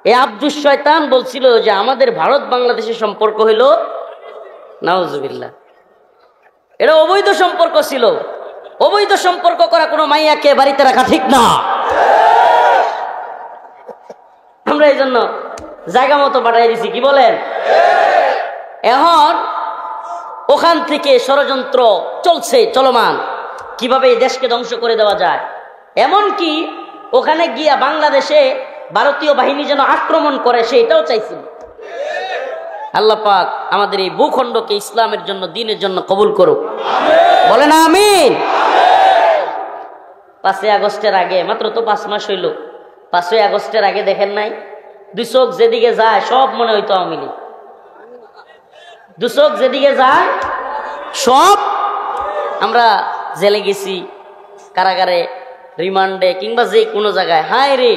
এই আব্দুস শয়তান বলছিল যে আমাদের ভারত বাংলাদেশের সম্পর্ক হইল নাউজুবিল্লাহ, এটা অবৈধ সম্পর্ক ছিল। অবৈধ সম্পর্ক করা কোনো মাইয়াকে বাড়িতে রাখা ঠিক না। আমরা এই জন্য জায়গা মতো পাঠাই দিছি, কি বলেন? এখন ওখান থেকে ষড়যন্ত্র চলছে, চলমান, কিভাবে এই দেশকে ধ্বংস করে দেওয়া যায়। এমনকি ওখানে গিয়া বাংলাদেশে ভারতীয় বাহিনী যেন আক্রমণ করে সেটাও চাইছিল। আল্লাহ পাক আমাদের এই ভূখণ্ডকে ইসলামের জন্য, দ্বীনের জন্য কবুল করুক, বলেন আমিন। 5ই আগস্টের আগে, মাত্র তো 5 মাস হইল, 5ই আগস্টের আগে দেখেন নাই, 2 চোখ যেদিকে যায় সব মনে হইতো আওয়ামী লীগ। 2 চোখ যেদিকে যায় সব, আমরা জেলে গেছি, কারাগারে, রিমান্ডে, কিংবা যে কোনো জায়গায়, হায় রে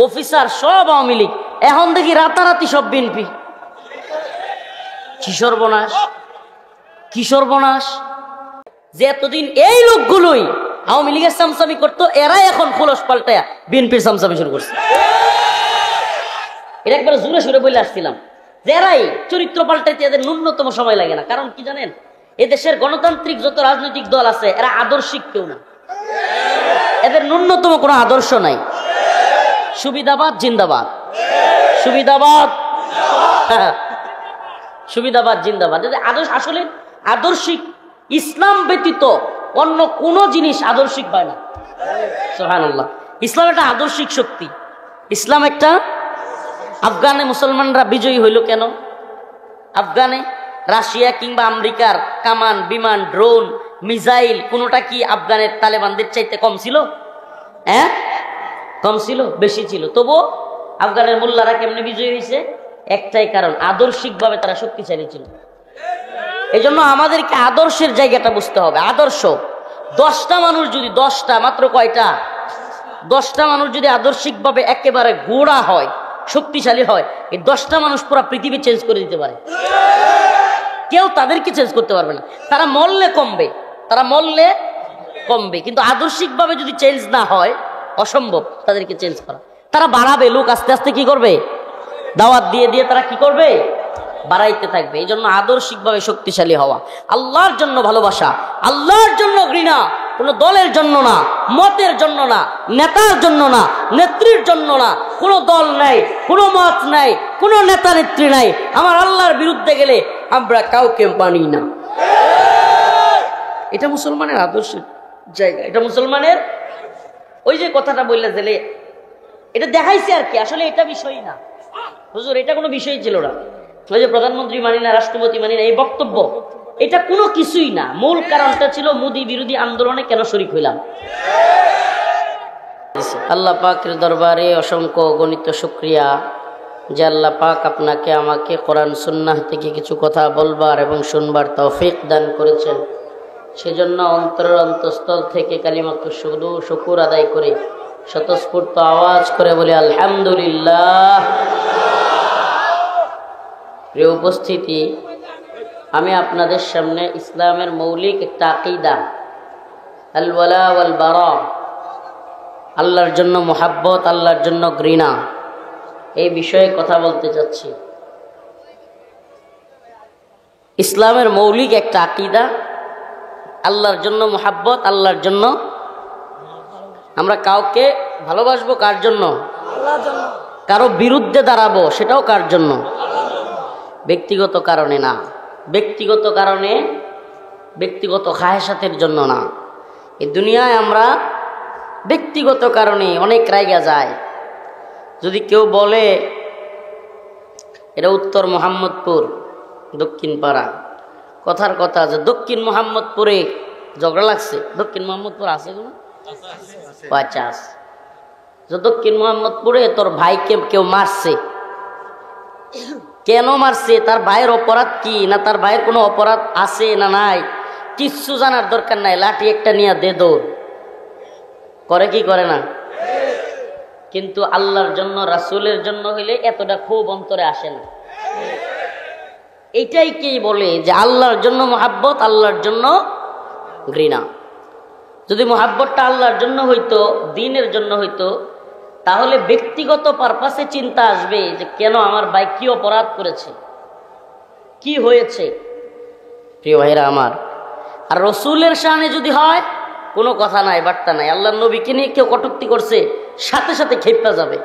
অফিসার সব আওয়ামী লীগ। এখন দেখি রাতারাতি সব বিএনপি। কি সর্বনাশ, কি সর্বনাশ যে এতদিন এই লোকগুলোই আওয়ামী লীগের চামচামি করতো, এরাই এখন খোলস পাল্টায়া বিএনপির চামচামি শুরু করছে। এটা একবার জোরে সুরে বলে আসছিলাম যে এরাই চরিত্র পাল্টাইতে এদের ন্যূনতম সময় লাগে না। কারণ কি জানেন, এদেশের গণতান্ত্রিক যত রাজনৈতিক দল আছে এরা আদর্শিক কেউ না, এদের ন্যূনতম কোনো আদর্শ নাই। সুবিধাবাদ জিন্দাবাদ, সুবিধাবাদ, সুবিধাবাদ জিন্দাবাদ। আদর্শ আসলে আদর্শিক ইসলাম ব্যতীত অন্য কোন জিনিস আদর্শিক হয় না। সুবহানাল্লাহ। ইসলাম একটা আদর্শিক শক্তি। ইসলাম একটা, আফগানে মুসলমানরা বিজয়ী হইল কেন? আফগানে রাশিয়া কিংবা আমেরিকার কামান, বিমান, ড্রোন, মিসাইল কোনোটা কি আফগানের তালেবানদের চাইতে কম ছিল? হ্যাঁ, কম ছিল? বেশি ছিল। তবুও আফগানের মোল্লারা কেমনে বিজয়ী হয়েছে? একটাই কারণ, আদর্শিকভাবে তারা শক্তিশালী ছিল। এই জন্য আমাদেরকে আদর্শের জায়গাটা বুঝতে হবে। আদর্শ 10টা মানুষ যদি, 10টা মাত্র কয়টা, 10টা মানুষ যদি আদর্শিকভাবে একেবারে গোড়া হয়, শক্তিশালী হয়, এই 10টা মানুষ পুরো পৃথিবী চেঞ্জ করে দিতে পারে। কেউ তাদেরকে চেঞ্জ করতে পারবে না। তারা মরলে কমবে, তারা মরলে কমবে, কিন্তু আদর্শিকভাবে যদি চেঞ্জ না হয় অসম্ভব তাদেরকে চেঞ্জ করা। তারা বাড়াবে, লোক আস্তে আস্তে কি করবে, দাওয়াত দিয়ে দিয়ে তারা কি করবে, বাড়াইতে থাকবে। এই জন্য আদর্শিকভাবে শক্তিশালী হওয়া, আল্লাহর জন্য ভালোবাসা, আল্লাহর জন্য ঘৃণা, কোনো দলের জন্য না, মতের জন্য না, নেতার জন্য না, নেত্রীর জন্য না। কোনো দল নাই, কোনো মত নাই, কোনো নেতা নেত্রী নাই। আমার আল্লাহর বিরুদ্ধে গেলে আমরা কাউকে মানি না। এটা মুসলমানের আদর্শের জায়গা, এটা মুসলমানের। ওই যে কথাটা বললে জেলে, এটা দেখাইছে আর কি, আসলে এটা বিষয় না হুজুর, এটা কোনো বিষয় ছিল না। ওই যে প্রধানমন্ত্রী মানি না, রাষ্ট্রপতি মানি না, এই বক্তব্য, এটা কোনো কিছুই না। মূল কারণটা ছিল মোদি বিরোধী আন্দোলনে কেন শরীক হইলাম। আল্লাহ পাকের দরবারে অসংখ্য গণিত শুকরিয়া যে আল্লাহ পাক আপনাকে আমাকে কোরআন সুন্নাহ থেকে কিছু কথা বলবার এবং শুনবার তৌফিক দান করেছেন। সেজন্য অন্তরের অন্তঃস্থল থেকে কালিমাতু শুকর আদায় করে স্বতঃস্ফূর্ত আওয়াজ করে বলি আলহামদুলিল্লাহ। প্রিয় উপস্থিতি, আমি আপনাদের সামনে ইসলামের মৌলিক একটা আকীদা, আল ওয়ালা ওয়াল বারা, আল্লাহর জন্য মুহাব্বত, আল্লাহর জন্য ঘৃণা, এই বিষয়ে কথা বলতে চাচ্ছি। ইসলামের মৌলিক একটা আকীদা, আল্লাহর জন্য মুহাব্বত, আল্লাহর জন্য। আমরা কাউকে ভালোবাসবো কার জন্য? আল্লাহর জন্য। কারো বিরুদ্ধে দাঁড়াবো সেটাও কার জন্য? ব্যক্তিগত কারণে না, ব্যক্তিগত কারণে, ব্যক্তিগত খায়েশাতের জন্য না। এই দুনিয়ায় আমরা ব্যক্তিগত কারণে অনেক রাইগা যায়। যদি কেউ বলে এটা উত্তর মোহাম্মদপুর, দক্ষিণ পাড়া, কথার কথা যে দক্ষিণ মোহাম্মদপুরে ঝগড়া লাগছে। দক্ষিণ মোহাম্মদপুর আছে কোনো? আচ্ছা, যে দক্ষিণ মোহাম্মদপুরে তোর ভাইকে কেউ মারছে, কেন মারছে, তার ভাইয়ের অপরাধ কি, না তার ভাইয়ের কোনো অপরাধ আছে না নাই, কিচ্ছু জানার দরকার নাই, লাঠি একটা নিয়ে দে দৌড় করে, কি করে না? কিন্তু আল্লাহর জন্য, রাসূলের জন্য হইলে এতটা ক্ষোভ অন্তরে আসে না। এইটাই কি বলে যে আল্লাহর জন্য মুহাব্বত, আল্লাহর জন্য ঘৃণা। যদি মুহাব্বতটা আল্লাহর জন্য হইতো, দ্বীনের জন্য হইতো, তাহলে ব্যক্তিগত পারপাসে চিন্তা আসবে যে কেন আমার ভাই কি অপরাধ করেছে, কি হয়েছে। প্রিয় ভাইরা আমার, আর রসুলের শানে যদি হয় কোনো কথা নাই, বার্তা নাই। আল্লাহর নবীকে নিয়ে কেউ কটূক্তি করছে, সাথে সাথে খেপা যাবে।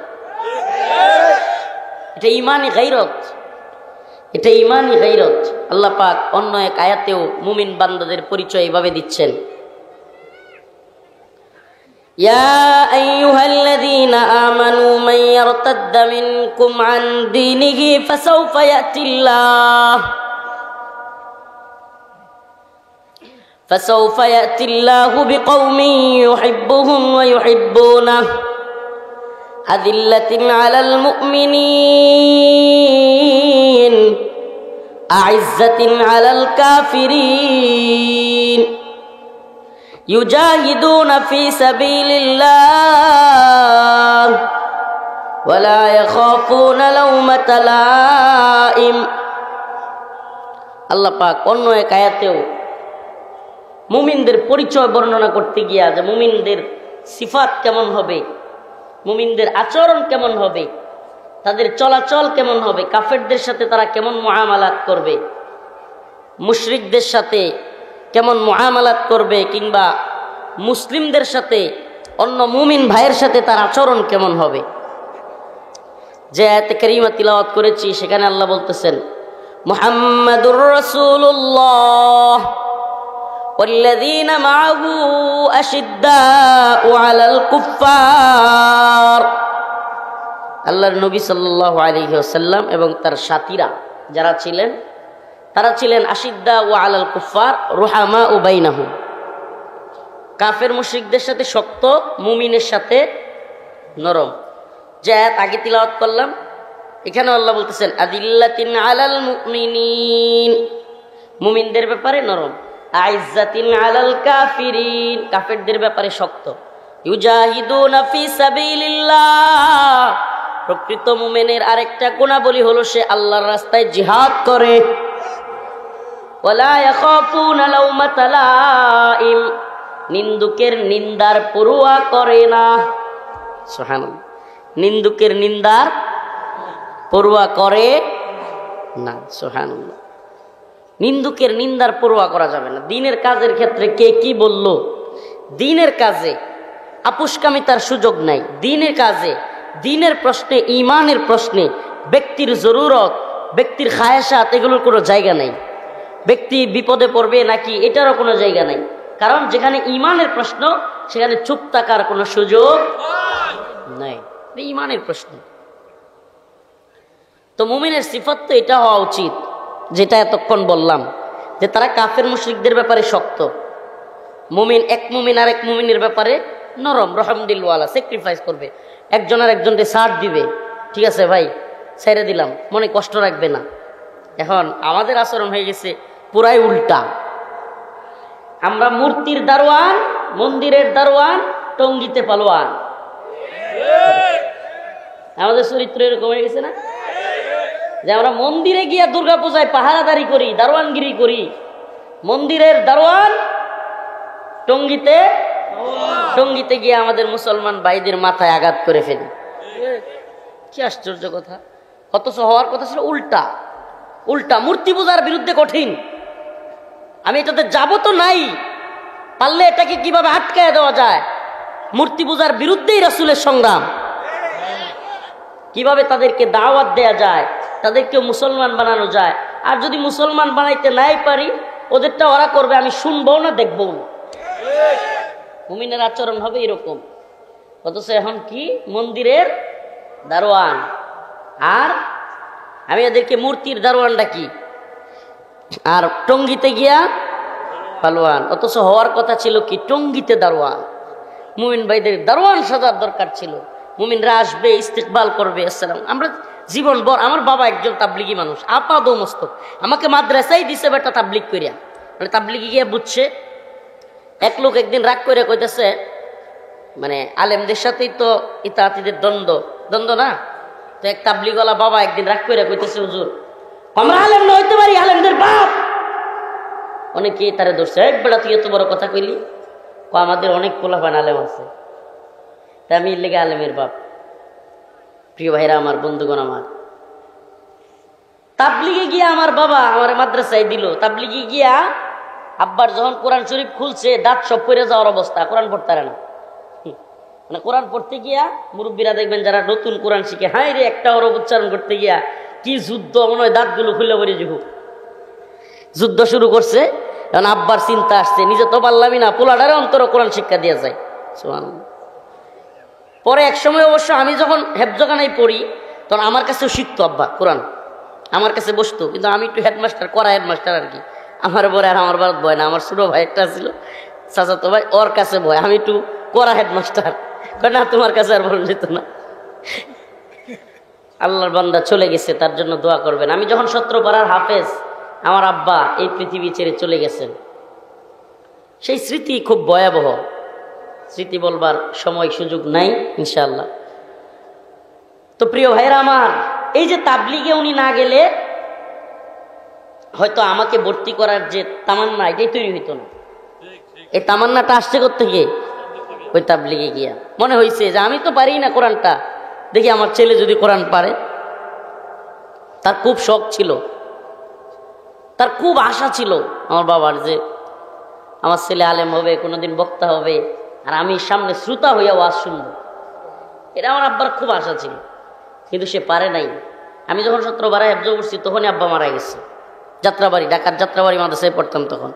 এটা ইমানি গায়রত, এটা ইমানি গায়রত। আল্লাহ পাক অন্য এক আয়াতেও মুমিন বান্দাদের পরিচয় এভাবে দিচ্ছেন, ইয়া আইয়ুহাল্লাযীনা আমানু মান ইয়ারতাদ্দা মিনকুম আন দীনিহি ফাসাউফা ইয়াতিল্লাহু বিকওমিন ইউহিব্বুহুম ওয়া ইউহিব্বুনাহু আযিল্লাতিন আলাল মুমিনিন আ'ইজ্জাতিন আলাল কাফিরিন ইউজাহিদুনা ফি সাবিলিল্লাহ ওয়া লা ইয়াখাফুনা লাওমাতা লাইম। আল্লাহ পাক অন্য এক আয়াতেও মুমিনদের পরিচয় বর্ণনা করতে গিয়া যে মুমিনদের সিফাত কেমন হবে, মুমিনদের আচরণ কেমন হবে, তাদের চলাচল কেমন হবে, কাফেরদের সাথে তারা কেমন মুআমালাত করবে, মুশরিকদের সাথে কেমন মুআমালাত করবে, কিংবা মুসলিমদের সাথে অন্য মুমিন ভাইয়ের সাথে তার আচরণ কেমন হবে। যে আয়াতে কারিমা তিলাওয়াত করেছি সেখানে আল্লাহ বলতেছেন, মুহাম্মাদুর রাসূলুল্লাহ والذين معه أشداء على الكفار। আল্লাহর নবী সাল্লাল্লাহু আলাইহি ওয়াসাল্লাম এবং তার সাথীরা যারা ছিলেন তারা ছিলেন আশিদ্দাউ আলাল কুফার রুহামাউ বাইনাহুম, কাফের মুশরিকদের সাথে শক্ত, মুমিনের সাথে নরম। যে আয়াত আগে তিলাওয়াত করলাম এখানে আল্লাহ বলতেছেন আদিল্লাতিন আলাল মুমিনিন, মুমিনদের ব্যাপারে নরম, আইজ্জাতিন আলাল কাফিরিন, কাফেরদের ব্যাপারে শক্ত। ইউজাহিদুনা ফি সাবিলিল্লাহ, প্রকৃত মুমিনের আরেকটা গুণাবলী হলো সে আল্লাহর রাস্তায় জিহাদ করে। ওয়ালা ইয়াখাফুনা লাওমাতা লাইম, নিন্দুকের নিন্দার পরোয়া করে না। সুবহানাল্লাহ, নিন্দুকের নিন্দার পরোয়া করে না। সুবহানাল্লাহ, নিন্দুকের নিন্দার পরোয়া করা যাবে না। দ্বীনের কাজের ক্ষেত্রে কে কি বলল, দ্বীনের কাজে আপুষ্কামিতার সুযোগ নাই। দ্বীনের কাজে, দ্বীনের প্রশ্নে, ঈমানের প্রশ্নে ব্যক্তির জরুরত, ব্যক্তির খায়াসাত এগুলোর কোনো জায়গা নাই। ব্যক্তি বিপদে পড়বে নাকি এটারও কোনো জায়গা নাই, কারণ যেখানে ঈমানের প্রশ্ন সেখানে চুপ থাকার কোনো সুযোগ নাই। ঈমানের প্রশ্ন তো মুমিনের সিফত তো এটা হওয়া উচিত যেটা এতক্ষণ বললাম, যে তারা কাফের মুশরিকদের ব্যাপারে শক্ত, মুমিন এক মুমিন আর এক মুমিনের ব্যাপারে নরম, রহমদিলওয়ালা, স্যাক্রিফাইস করবে, একজন আর একজনকে সাথ দিবে। ঠিক আছে ভাই, ছেড়ে দিলাম, মনে কষ্ট রাখবে না। এখন আমাদের আচরণ হয়ে গেছে পুরাই উল্টা। আমরা মূর্তির দারোয়ান, মন্দিরের দারোয়ান, টঙ্গিতে পালোয়ান। আমাদের চরিত্র এরকম হয়ে গেছে না, যে আমরা মন্দিরে গিয়া দুর্গা পূজায় পাহারাদারি করি, দারোয়ানগিরি করি, মন্দিরের দারোয়ান, টঙ্গিতে গিয়ে আমাদের মুসলমান ভাইদের মাথায় আঘাত করে ফেলি। কি আশ্চর্য কথা! অথচ হওয়ার কথা ছিল উল্টা। উল্টা মূর্তি পূজার বিরুদ্ধে কঠিন, আমি এটাতে যাব তো নাই, পারলে এটাকে কিভাবে আটকায় দেওয়া যায়। মূর্তি পূজার বিরুদ্ধেই রাসূলের সংগ্রাম, কিভাবে তাদেরকে দাওয়াত দেয়া যায়, তাদেরকে মুসলমান বানানো যায়। আর যদি মুসলমান বানাইতে নাই পারি, ওদেরটা ওরা করবে, আমি শুনবো না, দেখবো না। মুমিনের আচরণ হবে এরকম। অথচ এখন কি মন্দিরের দারোয়ান, আর আমি এদেরকে মূর্তির দারোয়ান ডাকি, আর টঙ্গিতে গিয়া পালোয়ান। অথচ হওয়ার কথা ছিল কি টঙ্গিতে দারোয়ান। মুমিন ভাইদের দারোয়ান সাজার দরকার ছিল। মুমিনরা আসবে, ইস্তেকবাল করবে, আসসালাম। আমরা জীবন ভর, আমার বাবা একজন তাবলিগি মানুষ, আপাদৌ মস্তক, আমাকে মাদ্রাসায় দিছে বেটা তাবলিগ করিয়া, মানে তাবলিগি গিয়া বুঝছে। এক লোক একদিন রাগ করে কইতেছে, মানে আলেমদের সাথেই তো ইতাআতিদের দ্বন্দ্ব না, তো এক তাবলিগওয়ালা বাবা একদিন রাগ করে কইতেছে, হুজুর আমরা আলেম না হইতে পারি, আলেমদের বাপ। অনেকে তারে ধরছে, এক বেটা তুই এত বড় কথা কইলি, আমাদের অনেক পোলাপান আলেম আছে, তা আমি লেগে আলেমের বাপ। প্রিয় ভাইরা আমার, বন্ধুগণ আমার, তাবলিগে গিয়া আমার বাবা আমার মাদ্রাসায় দিল। তাবলিগে গিয়া আব্বার যখন কোরআন শরীফ খুলছে, দাঁত সব পড়ে যাওয়ার অবস্থা, কোরআন পড়তে পারে না। মানে কোরআন পড়তে গিয়া মুরব্বীরা দেখবেন যারা নতুন কোরআন শিখে, হাই রে একটা হরফ উচ্চারণ করতে গিয়া কি যুদ্ধ, মনে হয় দাঁতগুলো খুলে পড়ে যাব। যুদ্ধ শুরু করছে। এখন আব্বার চিন্তা আসছে, নিজে তো পারলামই না, পোলাডারে অন্তর কোরআন শিক্ষা দেওয়া যায়। সুবহানাল্লাহ। পরে এক সময় অবশ্য আমি যখন হেফজখানায় পড়ি, তখন আমার কাছেও শিখতো আব্বা কোরআন, আমার কাছে বসতো। কিন্তু আমি একটু হেডমাস্টার, করা হেডমাস্টার আর কি। আমার পরে আর আমার বাদ ভয় না। আমার ছোট ভাই একটা ছিল, চাচাতো ভাই, ওর কাছে ভয়। আমি একটু করা হেডমাস্টার, না তোমার কাছে আর বলুন যেত না। আল্লাহর বান্দা চলে গেছে, তার জন্য দোয়া করবেন। আমি যখন 17 পাড়ার হাফেজ, আমার আব্বা এই পৃথিবী ছেড়ে চলে গেছেন। সেই স্মৃতি খুব ভয়াবহ, স্মৃতি বলবার সময় সুযোগ নাই ইনশাআল্লাহ। তো প্রিয় ভাইরা আমার, এই যে তাবলিগে উনি না গেলে হয়তো আমাকে ভর্তি করার যে তামান্না, এটাই তৈরি হইতো না। এই তামান্নাটা আসছে কোত্থেকে? ওই তাবলিগে গিয়া মনে হয়েছে যে আমি তো পারি না কোরআনটা, দেখি আমার ছেলে যদি কোরআন পারে। তার খুব শখ ছিল, তার খুব আশা ছিল আমার বাবার, যে আমার ছেলে আলেম হবে, কোনোদিন বক্তা হবে, আর আমি সামনে শ্রোতা হইয়া ওয়াজ শুনব। এটা আমার আব্বার খুব আশা ছিল, কিন্তু সে পারে নাই। আমি যখন 17 বারায় হেফজ করছি, তখনই আব্বা মারা গেছে। যাত্রাবাড়ি, ঢাকার যাত্রাবাড়ি মাদ্রাসায় পড়তাম তখন।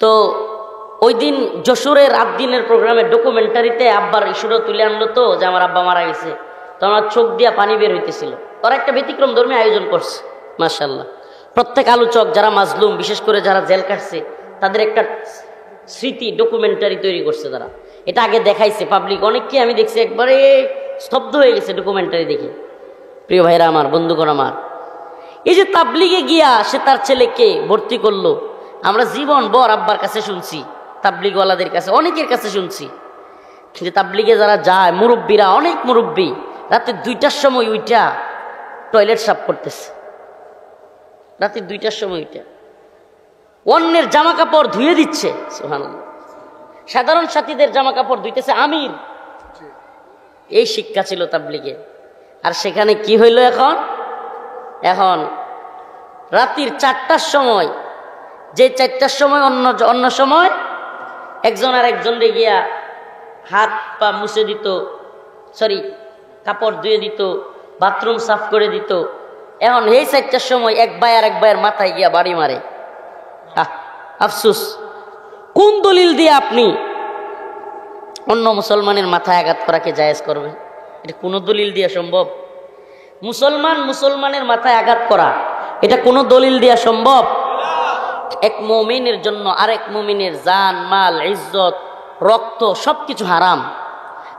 তো ওই দিন যশোরের রাত দিনের প্রোগ্রামে ডকুমেন্টারিতে আব্বার ইস্যুটা তুলে আনলো, তো যে আমার আব্বা মারা গেছে। তো আমার চোখ দিয়া পানি বের হইতেছিল। ওরা একটা ব্যতিক্রম ধর্মী আয়োজন করছে, মাশাআল্লাহ। প্রত্যেক আলোচক যারা মাজলুম, বিশেষ করে যারা জেল কাটছে, তাদের একটা স্মৃতি ডকুমেন্টারি তৈরি করছে তারা। এটা আগে দেখাইছে পাবলিক, অনেককে আমি দেখছি একবারে স্তব্ধ হয়ে গেছে ডকুমেন্টারি দেখে। প্রিয় ভাইরা আমার, বন্ধুগণ আমার, এই যে তাবলিগে গিয়া সে তার ছেলেকে ভর্তি করলো, আমরা জীবন ভর আব্বার কাছে শুনছি, তাবলিগওয়ালাদের কাছে, অনেকের কাছে শুনছি যে তাবলিগে যারা যায়, মুরব্বীরা, অনেক মুরব্বী রাতে 2টার সময় উইটা টয়লেট সাফ করতেছে। রাতে 2টার সময় উইটা অন্যের জামা কাপড় ধুয়ে দিচ্ছে। সুবহানাল্লাহ। সাধারণ সাথীদের জামা কাপড় ধুইতেছে আমির। এই শিক্ষা ছিল তাবলিগে। আর সেখানে কি হইল এখন? এখন রাত্রির 4টার সময়, যে 4টার সময় অন্য সময় একজন আর একজনে গিয়া হাত পা মুছে দিত, কাপড় ধুয়ে দিত, বাথরুম সাফ করে দিত। এখন এই 4টার সময় এক ভাই আর এক ভাইয়ের মাথায় গিয়া বাড়ি মারে। আফসুস, কোন দলিল দিয়ে আপনি অন্য মুসলমানের মাথায় আঘাত করাকে জায়েজ করবেন? এটা কোন দলিল দিয়ে সম্ভব? মুসলমানের মাথায় আঘাত করা, এটা কোন দলিল দিয়া সম্ভব? এক মুমিনের জন্য আরেক মুমিনের জান, মাল, ইজ্জত, রক্ত সবকিছু হারাম।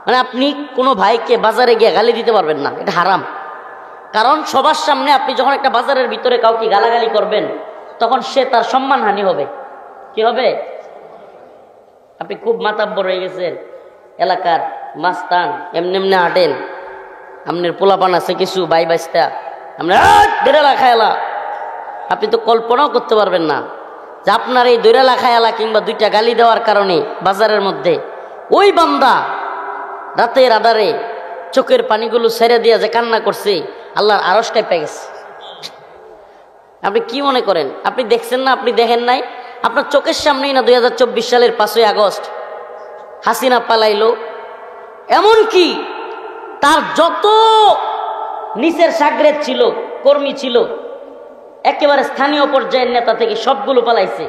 মানে আপনি কোনো ভাইকে বাজারে গিয়ে গালি দিতে পারবেন না, এটা হারাম। কারণ সবার সামনে আপনি যখন একটা বাজারের ভিতরে কাউকে গালাগালি করবেন, তখন সে তার সম্মানহানি হবে। কি হবে? আপনি খুব মাতাব্বর হয়ে গেছেন, এলাকার মাস্তান, এমনি এমনি হাঁটেন, আপনার পোলাপান আছে কিছু বাই বাইস্তা, আপনি তো কল্পনাও করতে পারবেন না যে আপনার এই দৈরা খায়ালা কিংবা 2টা গালি দেওয়ার কারণে বাজারের মধ্যে ওই বান্দা রাতের আধারে চোখের পানিগুলো ছেড়ে দিয়া যে কান্না করছে, আল্লাহর আরশ কাঁপে গেছে। আপনি কি মনে করেন? আপনি দেখছেন না? আপনি দেখেন নাই? আপনার চোখের সামনেই না 2024 সালের 5ই আগস্ট হাসিনা পালাইলো। এমনকি তার যত নিচের সাগরেদ ছিল, কর্মী ছিল, একেবারে স্থানীয় পর্যায়ের নেতা থেকে সবগুলো পালাইছে।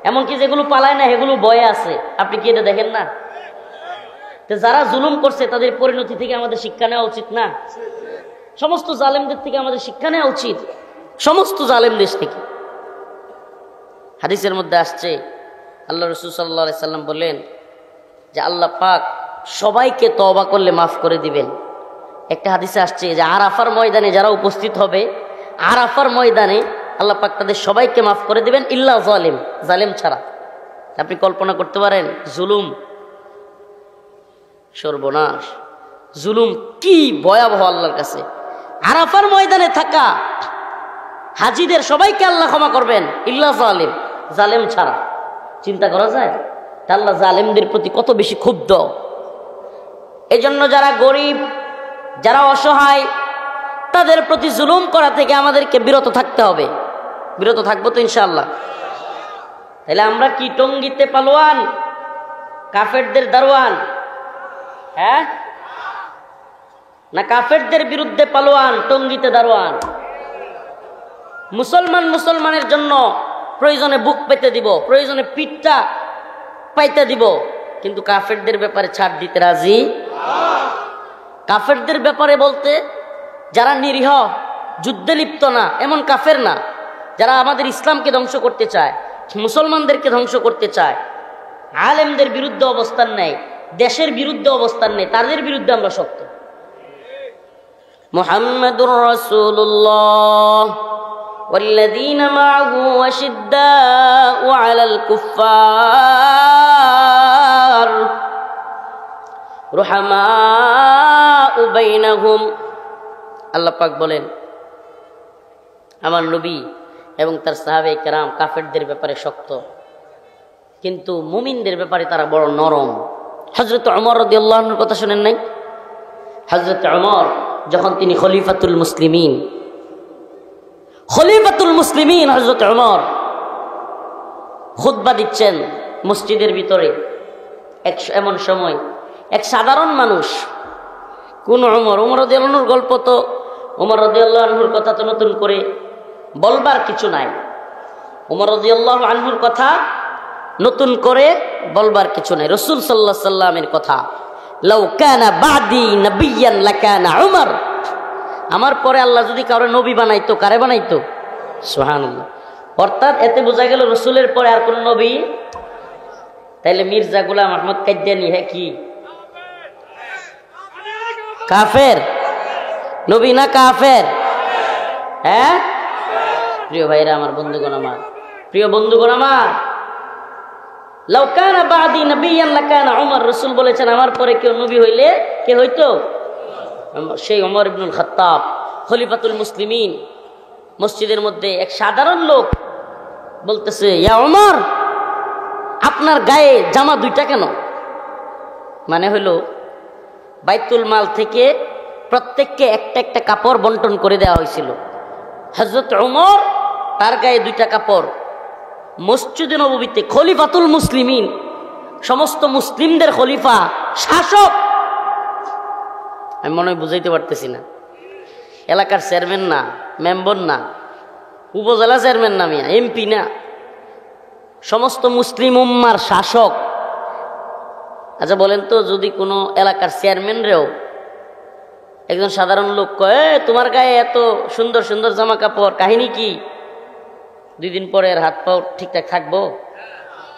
এমনকি যেগুলো পালায় না সেগুলো ভয়ে আছে। আপনি কি এটা দেখেন না? তো যারা জুলুম করছে তাদের পরিণতি থেকে আমাদের শিক্ষা নেওয়া উচিত না? সমস্ত জালেমদের থেকে আমাদের শিক্ষা নেওয়া উচিত, সমস্ত জালেমদের থেকে। হাদিসের মধ্যে আসছে, আল্লাহ রাসূল সাল্লাল্লাহু আলাইহি সাল্লাম বলেন যে আল্লাহ পাক সবাইকে তওবা করলে মাফ করে দিবেন। একটা হাদিসে আসছে যে আরাফার ময়দানে যারা উপস্থিত হবে, আরাফার ময়দানে আল্লাহ পাক তাদের সবাইকে মাফ করে দিবেন, ইল্লা জালিম, জালেম ছাড়া। আপনি কল্পনা করতে পারেন জুলুম, সর্বনাশ, জুলুম কি ভয়াবহ আল্লাহর কাছে। আরাফার ময়দানে থাকা হাজিদের সবাইকে আল্লাহ ক্ষমা করবেন, ইল্লা জালিম, জালেম ছাড়া। চিন্তা করা যায় আল্লাহ জালেমদের প্রতি কত বেশি ক্ষুব্ধ। এজন্য যারা গরিব, যারা অসহায় তাদের প্রতি জুলুম করা থেকে আমাদেরকে বিরত থাকতে হবে। বিরত থাকবো তো ইনশাআল্লাহ। তাহলে আমরা কি টঙ্গিতে পালোয়ান, কাফেরদের দারোয়ান? হ্যাঁ না কাফেরদের বিরুদ্ধে পালোয়ান, টঙ্গিতে দারোয়ান? মুসলমানের জন্য প্রয়োজনে বুক পেতে দিব, প্রয়োজনে পিঠটা পাইতে দিব, কিন্তু কাফেরদের ব্যাপারে ছাড় দিতে রাজি। কাফেরদের ব্যাপারে বলতে যারা নিরীহ, যুদ্ধে লিপ্ত না এমন কাফের না, যারা আমাদের ইসলামকে ধ্বংস করতে চায়, মুসলমানদেরকে ধ্বংস করতে চায়, আলেমদের বিরুদ্ধে অবস্থান নেয়, দেশের বিরুদ্ধে অবস্থান নেয়, তাদের বিরুদ্ধে আমরা শক্ত। মুহাম্মাদুর রাসূলুল্লাহ والذين معه أشداء على الكفار رحماء بينهم। আল্লাহ পাক বলেন আমার নবী এবং তার সাহাবায়ে কেরাম কাফেরদের ব্যাপারে শক্ত, কিন্তু মুমিনদের ব্যাপারে তারা বড় নরম। হযরত ওমর রাদিয়াল্লাহু আনহুর কথা শুনেন নাই? হযরত ওমর যখন তিনি খলিফাতুল মুসলিমিন হযরত ওমর খুতবা দিচ্ছেন মসজিদের ভিতরে, এমন সময় এক সাধারণ মানুষ, কোন ওমর রাদিয়াল্লাহু আনহুর গল্প তো, ওমর রাদিয়াল্লাহু আনহুর কথা তো নতুন করে বলবার কিছু নাই। ওমর রাদিয়াল্লাহু আনহুর কথা নতুন করে বলবার কিছু নাই। রাসূল সাল্লাল্লাহু আলাইহি সাল্লামের কথা, লাউ কানা বাদি নাবিয়ান লাকানা উমর, আমার পরে আল্লাহ যদি কারো নবী বানাইতো, কারে বানাইতো? সুবহানাল্লাহ। অর্থাৎ এতে বোঝা গেল রাসূলের পরে আর কোন নবী। তাইলে মির্জা গোলাম আহমদ কাদিয়ানী হ্যাঁ কি কাফের? নবী না কাফের? হ্যাঁ প্রিয় ভাইরা আমার, বন্ধুগণ আমার, প্রিয় বন্ধুগণ আমার, লাউ কানা বাদি নাবিয়ান লাকানা উমর, রাসূল বলেছেন আমার পরে কেউ নবী হইলে কে হইতো? সেই ওমর ইবনুল খাত্তাব খলিফাতুল মুসলিমিন। মসজিদের মধ্যে এক সাধারণ লোক বলতেছে, ইয়া ওমর, আপনার গায়ে জামা দুইটা কেন? মানে হলো বাইতুল মাল থেকে প্রত্যেককে একটা একটা কাপড় বন্টন করে দেওয়া হয়েছিল। হযরত ওমর তার গায়ে দুইটা কাপড়। মসজিদে নববীতে খলিফাতুল মুসলিমিন, সমস্ত মুসলিমদের খলিফা, শাসক। আমি মনে হয় বুঝাইতে পারতেছি না। এলাকার চেয়ারম্যান না, মেম্বার না, উপজেলা চেয়ারম্যান না, মিয়া এমপি না, সমস্ত মুসলিম উম্মার শাসক। আচ্ছা বলেন তো, যদি কোনো এলাকার চেয়ারম্যানরেও একজন সাধারণ লোক কয় তোমার গায়ে এত সুন্দর সুন্দর জামা কাপড়, কাহিনী কি? 2 দিন পরে আর হাত পাও ঠিকঠাক থাকবো?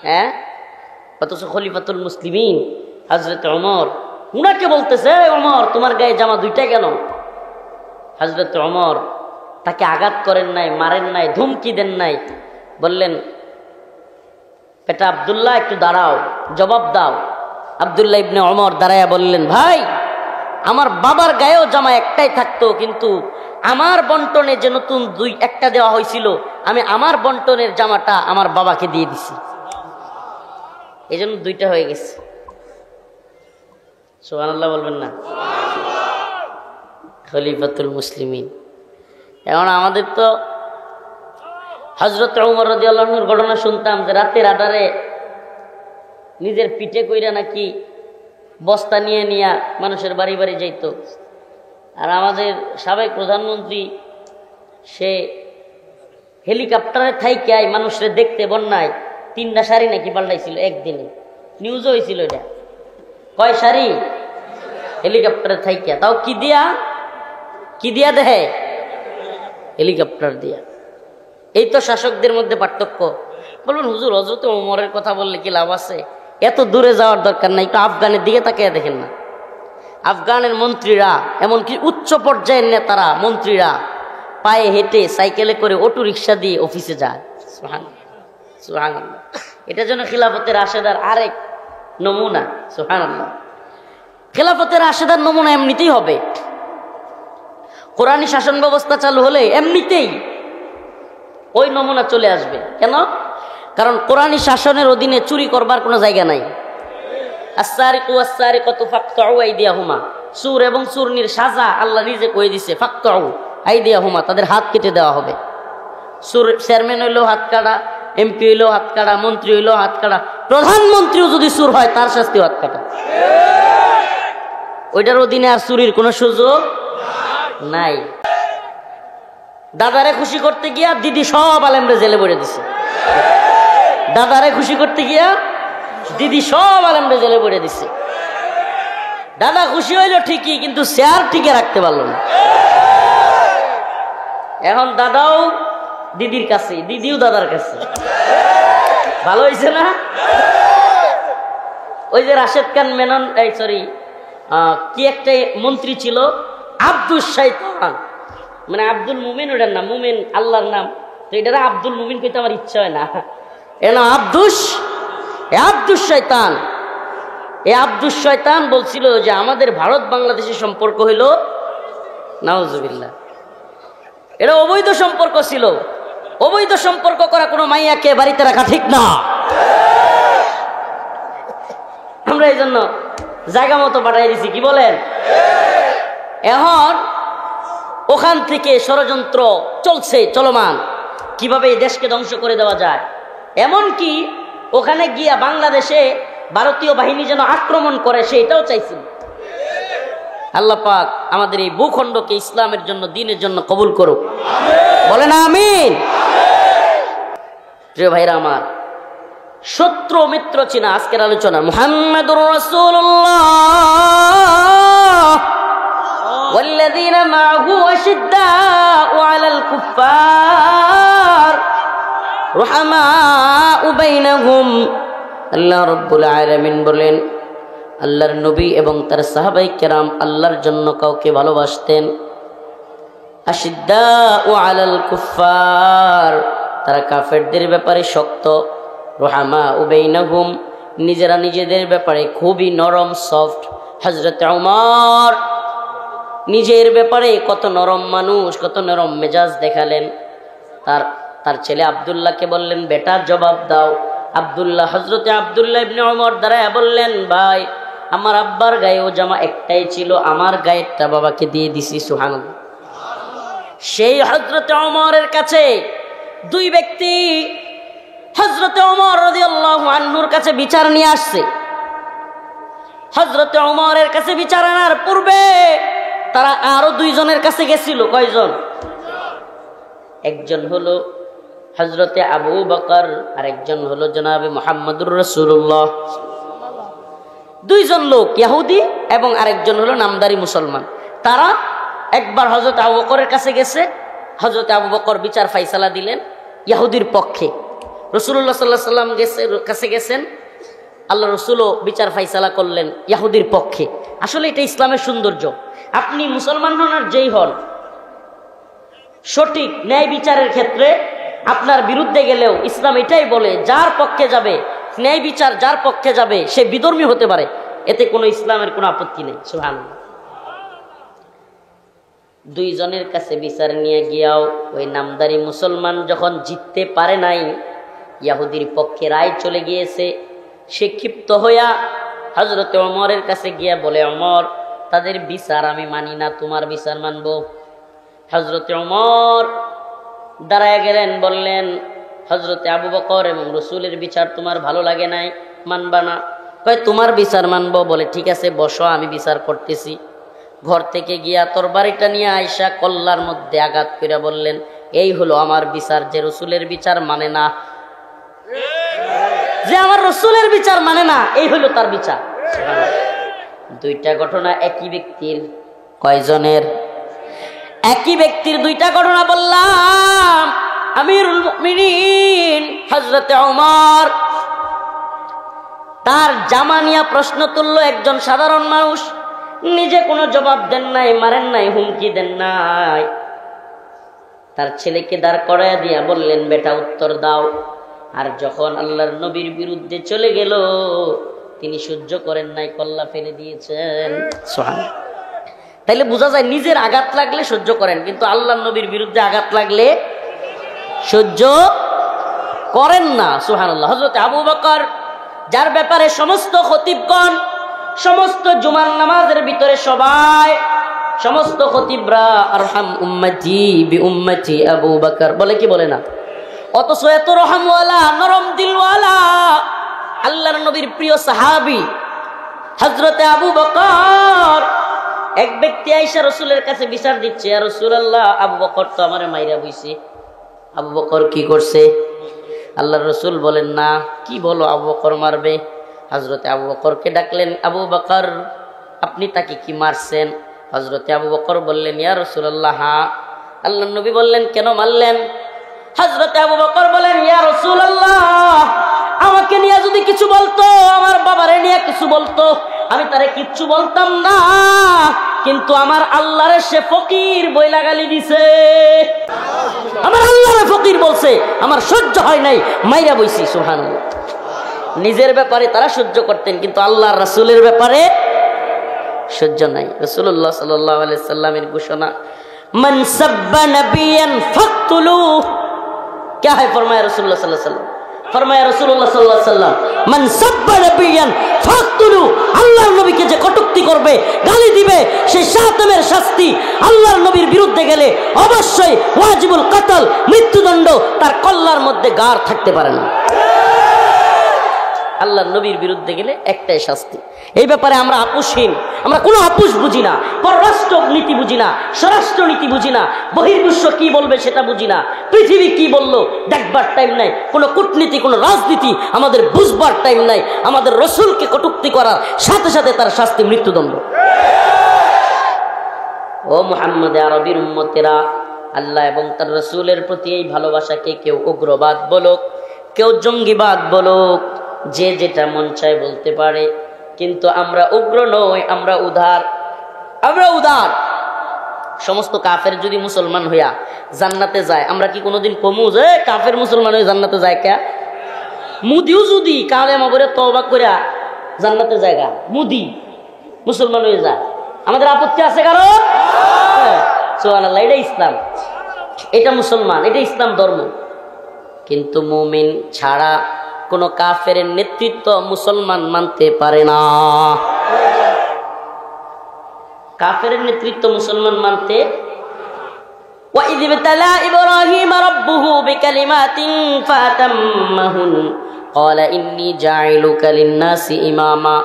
হ্যাঁ। অথচ খলিফাতুল মুসলিমিন হযরত ওমর, উনাকে বলতেছে, ওমর তোমার গায়ে জামা দুইটা কেন? হযরত ওমর তাকে আঘাত করেন নাই, মারেন নাই, ধমকি দেন নাই, বললেন বেটা আব্দুল্লাহ একটু দাঁড়াও, জবাব দাও। আব্দুল্লাহ ইবনে ওমর দাঁড়ায়া বললেন, ভাই আমার বাবার গায়েও জামা একটাই থাকতো, কিন্তু আমার বন্টনে যে নতুন একটা দেওয়া হয়েছিল, আমি আমার বন্টনের জামাটা আমার বাবাকে দিয়ে দিছি, এই জন্য 2টা হয়ে গেছে। সুবহানাল্লাহ বলবেন না? খলিফাতুল মুসলিমিন। এখন আমাদের তো হযরত ওমর রাদিয়াল্লাহু আনহুর ঘটনা শুনতাম যে রাতের আধারে নিজের পিঠে কইরা নাকি বস্তা নিয়ে নিয়ে মানুষের বাড়ি বাড়ি যাইত। আর আমাদের সাবেক প্রধানমন্ত্রী সে হেলিকপ্টারে থাইকে মানুষের দেখতে বন্যায় 3টা শাড়ি নাকি পাল্টাইছিল একদিনে, নিউজও হয়েছিল। এটা কয় শাড়ি? হেলিকপ্টারে থাইকে, তাও কি দিয়া দেয়? হেলিকপ্টার দিয়া। এই তো শাসকদের মধ্যে পার্থক্য। বলবেন হুজুর হযরত ওমরের কথা বললে কি লাভ আছে? এত দূরে যাওয়ার দরকার নাই, একটু আফগানের দিকে তাকিয়ে দেখেন না। আফগানের মন্ত্রীরা, এমনকি উচ্চ পর্যায়ের নেতারা, মন্ত্রীরা পায়ে হেঁটে, সাইকেলে করে, অটো রিক্সা দিয়ে অফিসে যায়। সুবহানাল্লাহ। এটা যেন খিলাফতের রাশেদার আরেক নমুনা। সুবহানাল্লাহ। খিলাফতের রাশেদার নমুনা এমনিতেই হবে। কোরআনী শাসন ব্যবস্থা চালু হলে এমনিতেই ওই নমুনা চলে আসবে। কেন? কারণ কোরআনী শাসনের অধীনে চুরি করবার কোনো জায়গা নাই। আস-সারিকু ওয়াস-সারিকাতু ফাকতাউ আইদিয়াহুমা, সুর এবং সুরনির সাজা আল্লাহ নিজে কয়ে দিছে, ফাক্তাউ আইদিয়াহুমা, তাদের হাত কেটে দেওয়া হবে। সুর চেয়ারম্যান হইলেও হাত কাটা, এমপি হইলেও হাত কাটা, মন্ত্রী হইলেও হাত কাটা, প্রধানমন্ত্রীও যদি সুর হয় তার শাস্তিও হাত কাটা। ওইটার অধীনে আর চুরির কোনো সুযোগ নাই। দাদারে খুশি করতে গিয়া দিদি সব আলেমরে জেলে ভরে দিছে। দাদারে খুশি করতে গিয়া দিদি সব আলেমরে জেলে ভরে দিছে। দাদা খুশি হইল ঠিকই, কিন্তু চেয়ার টিকে রাখতে পারলো না। এখন দাদাও দিদির কাছে, দিদিও দাদার কাছে। ভালো হয়েছে না? ওই যে রাশেদ খান মেনন, সরি কি একটা মন্ত্রী ছিল, আব্দুল শয়তান, মানে আব্দুল মুমিন, ওটার নাম মুমিন আল্লাহর নাম, তো এটা আব্দুল মুমিন কইতে আমার ইচ্ছা হয় না। এর নাম আব্দুল শয়তান। এই আব্দুল শয়তান বলছিল যে আমাদের ভারত বাংলাদেশের সম্পর্ক হইল নাউজুবিল্লাহ, এটা অবৈধ সম্পর্ক ছিল। অবৈধ সম্পর্ক করা কোনো মাইয়াকে বাড়িতে রাখা ঠিক না। আমরা এই জন্য জায়গা মতো পাঠাই দিছি, কি বলেন? এখন ওখান থেকে ষড়যন্ত্র চলছে, চলমান, কিভাবে এই দেশকে ধ্বংস করে দেওয়া যায়। এমনকি ওখানে গিয়া বাংলাদেশে ভারতীয় বাহিনী যেন আক্রমণ করে সেটাও চাইছিল। আল্লাহ পাক আমাদের এই ভূখণ্ডকে ইসলামের জন্য, দ্বীনের জন্য কবুল করুক, বলেন আমিন। প্রিয় ভাইরা আমার, শত্রু মিত্র চিনা আজকের আলোচনা। মুহাম্মাদুর রাসূলুল্লাহ ওয়াল্লাযীনা মাআহু আশিদ্দাউ আলাল কুফফার রুহামাউ বাইনাহুম। আল্লাহ রাব্বুল আলামিন বলেন, আল্লাহর নবী এবং তার সাহাবায়ে কেরাম আল্লাহর জন্য কাউকে ভালোবাসতেন। আশিদ্দাউ আলাল কুফফার, তারা কাফেরদের ব্যাপারে শক্ত। রুহামাউ বাইনাহুম, নিজেরা নিজেদের ব্যাপারে খুবই নরম, সফট। হযরত ওমর নিজের ব্যাপারে কত নরম মানুষ, কত নরম মেজাজ দেখালেন। তার ছেলে আব্দুল্লাহকে বললেন, বেটা জবাব দাও। আব্দুল্লাহ, হযরতে আব্দুল্লাহ ইবনে ওমর দাঁড়ায় বললেন, ভাই আমার আব্বার গায়েও জামা একটাই ছিল, আমার গায়েরটা বাবাকে দিয়ে দিছি। সুবহানাল্লাহ। সেই হযরতে ওমরের কাছে দুই ব্যক্তি হযরতে ওমর রাদিয়াল্লাহু আনহুর কাছে বিচার নিয়ে আসছে। হযরতে ওমরের কাছে বিচার আনার পূর্বে তারা আরো দুইজনের কাছে গেছিল। কয়জন? একজন হলো হযরতে আবু বকর, আর একজন হলো জনাবে মুহাম্মদুর রাসূলুল্লাহ। দুইজন লোক, ইহুদি এবং আরেকজন হলো নামদারি মুসলমান। তারা একবার হযরত আবু বকরের কাছে গেছে। হযরত আবু বকর বিচার ফাইসালা দিলেন ইহুদির পক্ষে। রাসূলুল্লাহ সাল্লাল্লাহু আলাইহি সাল্লাম কাছে গেছেন, আল্লাহ রাসূলও বিচার ফাইসালা করলেন ইহুদির পক্ষে। আসলে এটা ইসলামের সৌন্দর্য। আপনি মুসলমান হন আর যেই হন, সঠিক ন্যায় বিচারের ক্ষেত্রে আপনার বিরুদ্ধে গেলেও ইসলাম এটাই বলে, যার পক্ষে যাবে, ন্যায় বিচার যার পক্ষে যাবে সে বিধর্মী হতে পারে, এতে কোনো ইসলামের কোনো আপত্তি নেই। সুবহানাল্লাহ। দুইজনের কাছে বিচার নিয়ে গিয়াও ওই নামদারি মুসলমান যখন জিততে পারে নাই, ইহুদির পক্ষে রায় চলে গিয়েছে, সে ক্ষিপ্ত হইয়া হযরতে ওমরের কাছে গিয়া বলে, ওমর তাদের বিচার আমি মানি না, তোমার বিচার মানবো। হযরতে ওমর দাঁড়ায় গেলেন, বললেন, হযরতে আবু বকর এবং রাসূলের বিচার তোমার ভালো লাগে নাই, মানবা না? কয় তোমার বিচার মানবো। বলে ঠিক আছে বসো, আমি বিচার করতেছি। ঘর থেকে গিয়া তরবারিটা নিয়ে আয়েশা কল্লার মধ্যে আঘাত করে বললেন, এই হলো আমার বিচার, যে রাসূলের বিচার মানে না, যে আমার রাসূলের বিচার মানে না, এই হলো তার বিচার। দুইটা ঘটনা একই ব্যক্তির। কয়জনের? একই ব্যক্তির দুইটা ঘটনা বললাম। আমিরুল মুমিনিন হযরতে ওমর, তার জামা নিয়ে প্রশ্ন তুললো একজন সাধারণ মানুষ, নিজে কোনো জবাব দেন নাই, মারেন নাই, হুমকি দেন নাই। তার ছেলেকে দাঁড় করাইয়া দিয়া বললেন, বেটা উত্তর দাও। আর যখন আল্লাহর নবীর বিরুদ্ধে চলে গেল, তিনি সহ্য করেন নাই, কল্লা ফেলে দিয়েছেন। সুবহানাল্লাহ। তাইলে বোঝা যায় নিজের আঘাত লাগলে সহ্য করেন, কিন্তু আল্লাহর নবীর বিরুদ্ধে আঘাত লাগলে সহ্য করেন না। সুবহানাল্লাহ। হযরত আবু বকর, যার ব্যাপারে সমস্ত খতিবগণ সমস্ত জুমার নামাজের ভিতরে সবাই সমস্ত খতিবরা আরহাম উম্মতি বি উম্মতি আবু বকর বলে কি বলে না? অথচ এত রহমওয়ালা নরম দিলওয়ালা আল্লাহর নবীর প্রিয় সাহাবী হযরতে আবু বকর, এক ব্যক্তি আয়েশা রাসূলের কাছে বিচার দিচ্ছে, ইয়া রাসূলুল্লাহ, আবু বকর তো আমারে মাইরা বইছে। আবু বকর কি করছে? আল্লাহর রাসূল বলেন না, কি বলো আবু বকর মারবে? হযরতে আবু বকরকে ডাকলেন, আবু বকর আপনি তাকে কি মারছেন? হযরতে আবু বকর বললেন, ইয়া রাসূলুল্লাহ হ্যাঁ। আল্লাহর নবী বললেন, কেন মারলেন? হযরতে আবু বকর বলেন, ইয়া রাসূলুল্লাহ, আমাকে নিয়ে যদি কিছু বলতো, আমার বাবারে নিয়ে কিছু বলতো, আমি তারে কিচ্ছু বলতাম না, কিন্তু আমার আল্লাহরে সে ফকির বইলা গালি দিছে। আমার আল্লাহরে ফকির বলছে, আমার সহ্য হয় নাই, মাইরা বইছি। সুবহানাল্লাহ। নিজের ব্যাপারে তারা সহ্য করতেন, কিন্তু আল্লাহর রাসূলের ব্যাপারে সহ্য নাই। রাসূলুল্লাহ সাল্লাল্লাহু আলাইহি সাল্লামের ঘোষণা, মান সাব্বা নাবিয়ান ফাকতুলু। क्या है फरमाया रसूलुल्लाह सल्लल्लाहु अलैहि वसल्लम, फरमाया रसूलुल्लाह सल्लल्लाहु अलैहि वसल्लम, मान सब्बा नबियान फाकतुलु। আল্লাহর নবীকে যে কটূক্তি করবে, গালি দিবে, সে শাতমের শাস্তি। আল্লাহর নবীর বিরুদ্ধে গেলে অবশ্যই ওয়াজিবুল কতল, মৃত্যুদণ্ড, তার কল্লার মধ্যে গার থাকতে পারে না। আল্লাহর নবীর বিরুদ্ধে গেলে একটাই শাস্তি। এই ব্যাপারে আমরা আপোষহীন, আমরা কোনো আপোষ বুঝি না, পররাষ্ট্র নীতি বুঝি না, স্বরাষ্ট্র নীতি বুঝি না, বহির্বিশ্ব কি বলবে সেটা বুঝি না, পৃথিবী কি বললো দেখবার টাইম নাই, কোনো কূটনীতি, কোনো রাজনীতি আমাদের বুঝবার টাইম নাই। আমাদের রসুলকে কটূক্তি করার সাথে সাথে তার শাস্তি মৃত্যুদণ্ড। ও মুহাম্মদ আরবির উম্মতেরা, আল্লাহ এবং তার রসুলের প্রতি এই ভালোবাসাকে কেউ উগ্রবাদ বলুক, কেউ জঙ্গিবাদ বলুক, যে যেটা মন চায় বলতে পারে, কিন্তু আমরা উগ্র নই, আমরা উদার। আমরা উদার। সমস্ত কাফের যদি মুসলমান হইয়া জান্নাতে যায়, আমরা কি কোনোদিন কমু যে কাফের মুসলমান হয়ে জান্নাতে যায়? কে মুদিও যদি কালেমা পড়ে তওবা কইরা জান্নাতে জায়গা, মুদি মুসলমান হয়ে যায়, আমাদের আপত্তি আছে কারো? সুবহানাল্লাহ। এটা ইসলাম, এটা মুসলমান, এটা ইসলাম ধর্ম। কিন্তু মুমিন ছাড়া কোন কাফের নেতৃত্ব মুসলমান মানতে পারে না। কাফের নেতৃত্ব মুসলমান মানতে। وَإِذِ ابْتَلَى إِبْرَاهِيمَ رَبُّهُ بِكَلِمَاتٍ فَأَتَمَّهُنَّ قَالَ إِنِّي جَاعِلُكَ لِلنَّاسِ إِمَامًا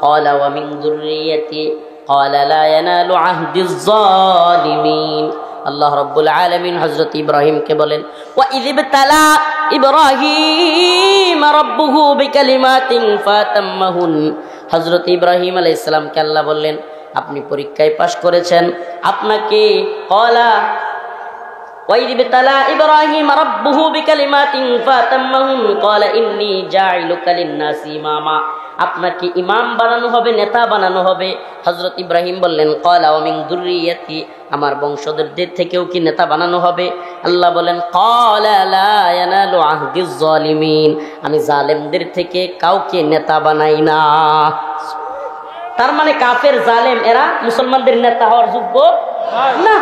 قَالَ وَمِنْ ذُرِّيَّتِي قَالَ لَا يَنَالُ عَهْدِي الظَّالِمِينَ। আল্লাহ রাব্বুল আলামিন হযরত ইব্রাহিমকে বলেন, وَإِذِ ابْتَلَى إِبْرَاهِيمَ رَبُّهُ بِكَلِمَاتٍ فَأَتَمَّهُنَّ। হযরত ইব্রাহিম আলাইহিস সালামকে আল্লাহ বললেন, আপনি পরীক্ষায় পাশ করেছেন, আপনাকে কলা وَإِذِ ابْتَلَى إِبْرَاهِيمَ رَبُّهُ بِكَلِمَاتٍ فَأَتَمَّهُنَّ قَالَ إِنِّي جَاعِلُكَ لِلنَّاسِ إِمَامًا। আপনাকে ইমাম বানানো হবে, নেতা বানানো হবে। হযরত ইব্রাহিম বললেন, قَالَ وَمِنْ ذُرِّيَّتِي, আমার বংশধরদের থেকেও কি নেতা বানানো হবে? আল্লাহ বলেন, قَالَ لَا يَنَالُ عَهْدِي الظَّالِمِينَ, আমি জালেমদের থেকে কাউকে নেতা বানাই না। তার মানে কাফের জালেম এরা মুসলমানদের নেতা হওয়ার যোগ্য না।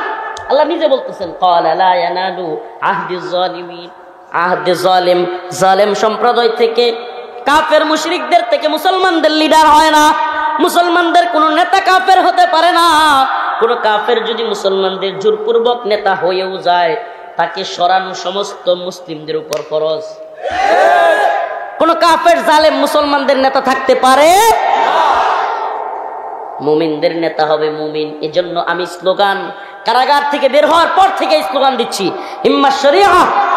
আল্লাহ নিজে বলতেছেন, ক্বালা লা ইয়ানালু আহদিজ জালিমিন। আহদে জালিম, জালেম সম্প্রদায় থেকে, কাফের মুশরিকদের থেকে মুসলমানদের লিডার হয় না, মুসলমানদের কোন নেতা কাফের হতে পারে না। কোন কাফের যদি মুসলমানদের জোরপূর্বক নেতা হয়েও যায়, তাকে সরানো সমস্ত মুসলিমদের উপর ফরজ। কোন কাফের জালেম মুসলমানদের নেতা থাকতে পারে? মুমিনদের নেতা হবে মুমিন। এজন্য আমি স্লোগান, কারাগার থেকে বের হওয়ার পর থেকে স্লোগান দিচ্ছি, ইম্মা শরিয়া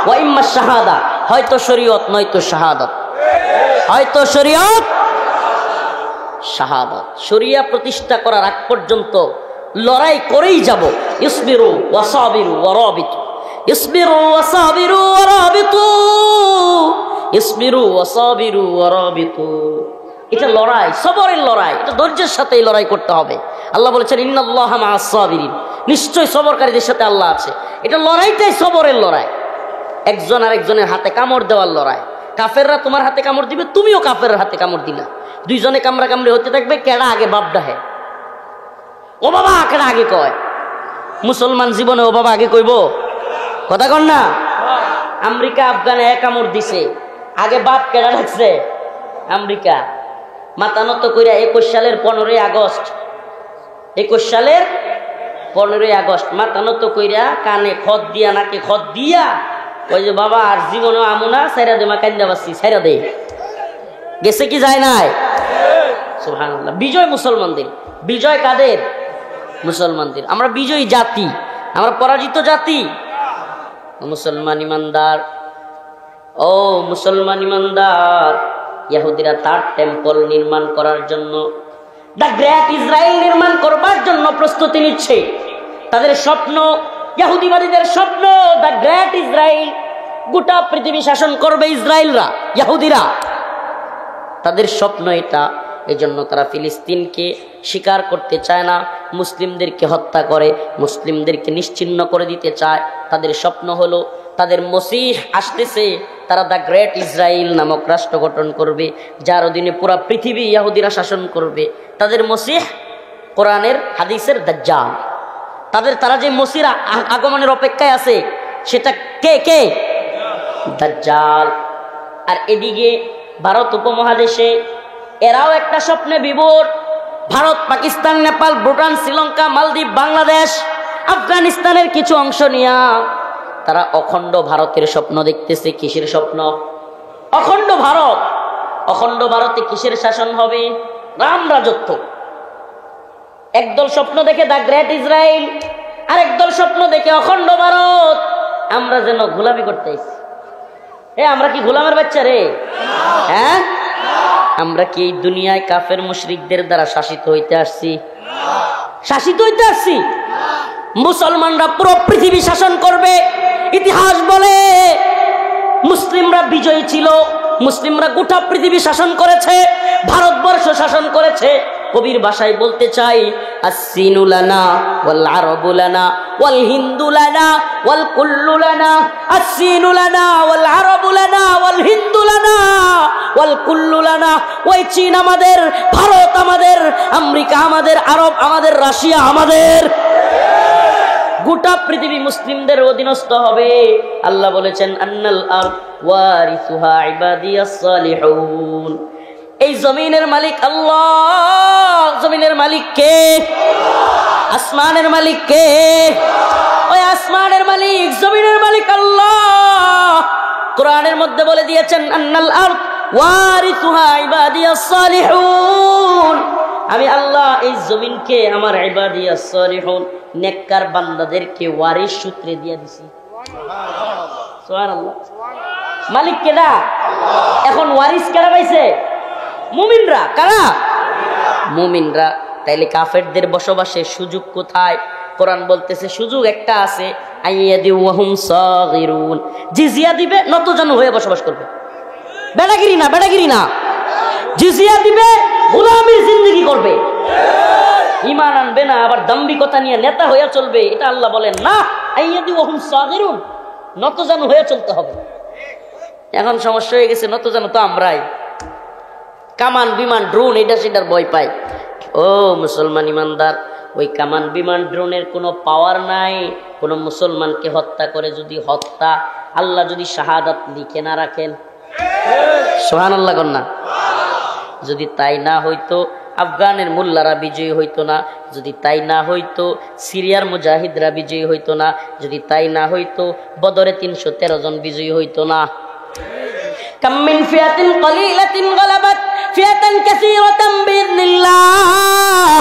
ওয়া ইম্মা শাহাদা, হয়তো শরীয়ত নয়তো শাহাদাত, হয়তো শরীয়ত শাহাদাত। শরিয়া প্রতিষ্ঠা করার আগ পর্যন্ত লড়াই করেই যাব। ইসবিরু ওয়া সাবিরু ওয়া রাবিতু, ইসবিরু ওয়া সাবিরু ওয়া রাবিতু, ইসবিরু ওয়া সাবিরু ওয়া রাবিতু। এটা লড়াই, সবরের লড়াই, এটা ধৈর্যের সাথে এই লড়াই করতে হবে। আল্লাহ বলেছেন, ইন্নাল্লাহা মা'আস সাবিরিন, নিশ্চয় সবরকারীদের সাথে আল্লাহ আছে। এটা লড়াইটাই সবরের লড়াই, একজন আরেকজনের হাতে কামড় দেওয়ার লড়াই। কাফেররা তোমার হাতে কামড় দিবে, তুমিও কাফেরের হাতে কামড় দিলা, দুইজনে কামড়া কামড়ি হতে থাকবে। কেডা আগে বাপ ডাহে, ও বাবা কেডা আগে কয়? মুসলমান জীবনে ও বাবা আগে কইব? কথা কন না। আমেরিকা আফগানে এক কামড় দিছে, আগে বাপ কেডা ডাকছে? আমেরিকা। মাথা নত কইরা 21 সালের 15ই আগস্ট, 21 সালের 15ই আগস্ট মাথা নত কইরা কানে খত দিয়া নাকে খত দিয়া ওই যে বাবা আর জীবনও আমুনা সাইরা দে মা কান্দা বাসি সাইরা দে গেছে কি যায় নাই? সুবহানাল্লাহ। বিজয় মুসলমানদের। বিজয় কাদের? মুসলমানদের। আমরা বিজয়ী জাতি, আমরা পরাজিত জাতি। মুসলমান ইমানদার, ও মুসলমান ইমানদার, ইহুদিরা তার টেম্পল নির্মাণ করার জন্য, দ্য গ্রেট ইসরায়েল নির্মাণ করবার জন্য প্রস্তুতি নিচ্ছে। তাদের স্বপ্ন, ইহুদিবাদীদের স্বপ্ন, দ্য গ্রেট ইসরায়েল, গোটা পৃথিবী শাসন করবে ইসরায়েলরা, ইহুদিরা, তাদের স্বপ্ন এটা। এই জন্য তারা ফিলিস্তিনকে স্বীকার করতে চায় না, মুসলিমদেরকে হত্যা করে, মুসলিমদেরকে নিশ্চিহ্ন করে দিতে চায়। তাদের স্বপ্ন হলো তাদের মসিহ আসতেছে, তারা দ্য গ্রেট ইসরায়েল নামক রাষ্ট্র গঠন করবে, যার অধীনে পুরা পৃথিবী ইহুদিরা শাসন করবে। তাদের মসিহ কোরআনের হাদিসের দাজ্জাল। তারা যে মসির আগমনের অপেক্ষায় আছে সেটা কে? কে? দাজ্জাল। আর এদিকে ভারত উপমহাদেশে এরাও একটা স্বপ্নে বিভোর। ভারত, পাকিস্তান, নেপাল, ভুটান, শ্রীলঙ্কা, মালদ্বীপ, বাংলাদেশ, আফগানিস্তানের কিছু অংশ নিয়া তারা অখণ্ড ভারতের স্বপ্ন দেখতেছে। কিসের স্বপ্ন? অখণ্ড ভারত। অখণ্ড ভারতে কিসের শাসন হবে? রাম রাজত্ব। একদল স্বপ্ন দেখে দ্য গ্রেট ইসরায়েল, আর একদল স্বপ্ন দেখে অখণ্ড ভারত। আমরা যেন গোলামি করতে আইছি। আমরা কি গোলামের বাচ্চা রে? হ্যাঁ, আমরা কি এই দুনিয়ায় কাফের মুশরিকদের দ্বারা শাসিত হইতে আসছি? শাসিত হইতে আসছি? মুসলমানরা পুরো পৃথিবী শাসন করবে। ইতিহাস বলে মুসলিমরা বিজয়ী ছিল, মুসলিমরা গোটা পৃথিবী শাসন করেছে, ভারতবর্ষ শাসন করেছে। কবির ভাষায় বলতে চাই, আসসিনু লানা ওয়াল আরবু লানা ওয়াল হিন্দু লানা ওয়াল কুল্লু লানা, আসসিনু লানা ওয়াল আরবু লানা ওয়াল হিন্দু লানা ওয়াল কুল্লু লানা। ওই চীন আমাদের, ভারত আমাদের, আমেরিকা আমাদের, আরব আমাদের, রাশিয়া আমাদের। গোটা পৃথিবী মুসলিমদের অধীনস্থ হবে। আল্লাহ বলেছেন, আন্নাল আরদ ওয়ারিসুহা ইবাদিয়াস সালিহুন। এই জমিনের মালিক আল্লাহ। জমিনের মালিক কে? আসমানের মালিক কে? ওই আসমানের মালিক, জমিনের মালিক আল্লাহ। কোরআনের মধ্যে বলে দিয়েছেন, আন্নাল আরদ ওয়ারিসুহা ইবাদিয়াস সালিহুন। আমি আল্লাহ এই জমিনকে আমার ইবাদিয়াস সালিহুন, নেককার বান্দাদেরকে ওয়ারিস সূত্রে দিয়ে দিছি। সুবহানাল্লাহ। মালিক কেডা? এখন ওয়ারিস কারা পাইছে? মুমিনরা। কারা? মুমিনরা। তাইলে কাফেরদের বসবাসের সুযোগ কোথায়? কোরআন বলতেছে সুযোগ একটা আছে, আইয়াদিউহুম সাগিরুন। জিজিয়া দিবে, নতজানু হয়ে বসবাস করবে। বেড়াগিরি না, বেড়াগিরি না। জিজিয়া দিবে, গোলামির জিন্দেগি করবে। ঈমান আনবে না, আবার দাম্ভিকতা নিয়ে নেতা হয়ে চলবে। এটা আল্লাহ বলেন না, আইয়াদিউহুম সাগিরুন, নতজানু হয়ে চলতে হবে। এখন সমস্যা হয়ে গেছে, নতজানু তো আমরাই। কামান, বিমান, ড্রোন, এটা সেটার ভয় পাই। ও মুসলমান ইমানদার, ওই কামান, বিমান, ড্রোনের কোনো পাওয়ার নাই। কোনো মুসলমানকে হত্যা করে যদি হত্যা, আল্লাহ যদি শাহাদাত লিখে না রাখেন, সুবহানাল্লাহ কন্যা, যদি তাই না হইতো আফগানের মোল্লারা বিজয়ী হইতো না, যদি তাই না হইতো সিরিয়ার মুজাহিদরা বিজয়ী হইতো না, যদি তাই না হইতো বদরে 313 জন বিজয়ী হইতো না। কাম মিন ফিয়াতিন কলিলাতিন গালাবাত ফিয়াতান কাসীরাতান বিইذنিল্লাহ।